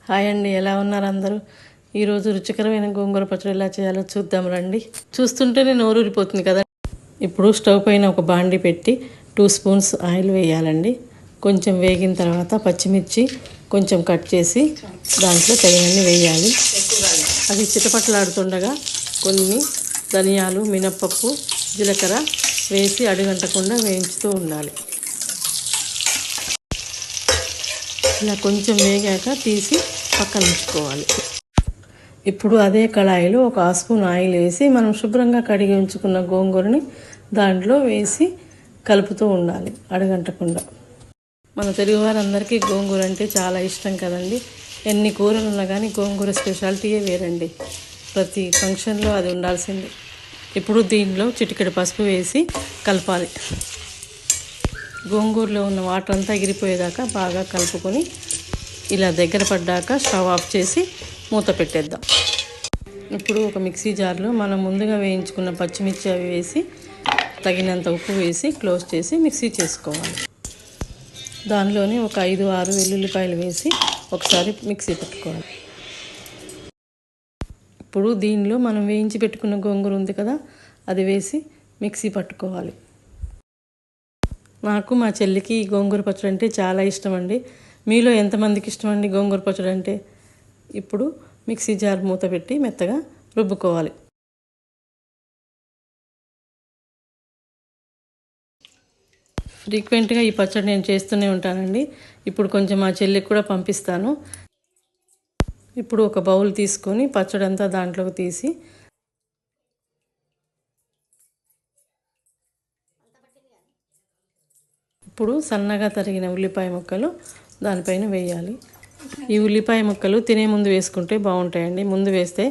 Hi అండి, ఎలా ఉన్నారు అందరూ? ఈరోజు రుచికరమైన గోంగూర పచ్చడి ఎలా చేయాలో చూద్దాం రండి. చూస్తుంటేనే నోరూరిపోతుంది కదా. ఇప్పుడు స్టవ్ పైన ఒక బాండి పెట్టి 2 స్పూన్స్ ఆయిల్ వేయాలండి. కొంచెం వేగిన తర్వాత పచ్చిమిర్చి కొంచెం కట్ చేసి దాంట్లో తగినన్ని వేయాలి. అది చిటపట్లాడుతుండగా కొన్ని ధనియాలు, మినప్పప్పు, జీలకర్ర వేసి అడుగంటకుండా వేయించుతూ ఉండాలి. ఇలా కొంచెం వేగాక తీసి పక్కన ఉంచుకోవాలి. ఇప్పుడు అదే కళాయిలో ఒక 1 స్పూన్ ఆయిల్ వేసి మనం శుభ్రంగా కడిగి ఉంచుకున్న గోంగూరని దాంట్లో వేసి కలుపుతూ ఉండాలి అడుగంటకుండా. మన తెలుగువారందరికీ గోంగూర అంటే చాలా ఇష్టం కదండి. ఎన్ని కూరలు ఉన్నా కానీ గోంగూర స్పెషాలిటీయే వేరండి. ప్రతి ఫంక్షన్లో అది ఉండాల్సిందే. ఇప్పుడు దీనిలో చిటికెడు పసుపు వేసి కలపాలి. గోంగూరలో ఉన్న వాటర్ అంతా ఎగిరిపోయేదాకా బాగా కలుపుకొని ఇలా దగ్గర పడ్డాక స్టవ్ ఆఫ్ చేసి మూత పెట్టేద్దాం. ఇప్పుడు ఒక మిక్సీ జార్లో మనం ముందుగా వేయించుకున్న పచ్చిమిర్చి అవి వేసి తగినంత ఉప్పు వేసి క్లోజ్ చేసి మిక్సీ చేసుకోవాలి. దానిలోనే ఒక 5-6 వెల్లుల్లిపాయలు వేసి ఒకసారి మిక్సీ పెట్టుకోవాలి. ఇప్పుడు దీనిలో మనం వేయించి పెట్టుకున్న గోంగూర ఉంది కదా, అది వేసి మిక్సీ పట్టుకోవాలి. నాకు మా చెల్లికి గోంగూర పచ్చడి అంటే చాలా ఇష్టం అండి. మీలో ఎంతమందికి ఇష్టం అండి గోంగూర పచ్చడి అంటే? ఇప్పుడు మిక్సీ జార్ మూత పెట్టి మెత్తగా రుబ్బుకోవాలి. ఫ్రీక్వెంట్గా ఈ పచ్చడి నేను చేస్తూనే ఉంటానండి. ఇప్పుడు కొంచెం మా చెల్లికి కూడా పంపిస్తాను. ఇప్పుడు ఒక బౌల్ తీసుకొని పచ్చడి అంతా దాంట్లోకి తీసి ఇప్పుడు సన్నగా తరిగిన ఉల్లిపాయ ముక్కలు దానిపైన వేయాలి. ఈ ఉల్లిపాయ ముక్కలు తినే ముందు వేసుకుంటే బాగుంటాయండి, ముందు వేస్తే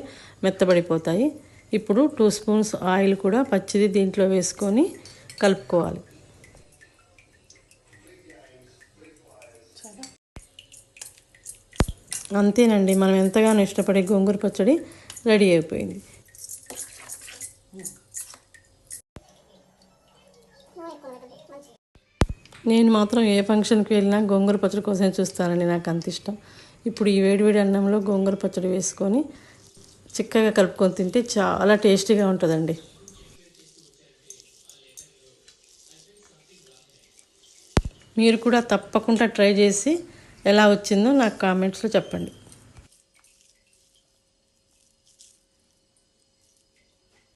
మెత్తబడిపోతాయి. ఇప్పుడు 2 స్పూన్స్ ఆయిల్ కూడా పచ్చిది దీంట్లో వేసుకొని కలుపుకోవాలి. అంతేనండి, మనం ఎంతగానో ఇష్టపడే గోంగూర పచ్చడి రెడీ అయిపోయింది. నేను మాత్రం ఏ ఫంక్షన్కి వెళ్ళినా గోంగూర పచ్చడి కోసం చూస్తానండి, నాకు అంత ఇష్టం. ఇప్పుడు ఈ వేడివేడి అన్నంలో గోంగూర పచ్చడి వేసుకొని చిక్కగా కలుపుకొని తింటే చాలా టేస్టీగా ఉంటుందండి. మీరు కూడా తప్పకుండా ట్రై చేసి ఎలా వచ్చిందో నాకు కామెంట్స్లో చెప్పండి.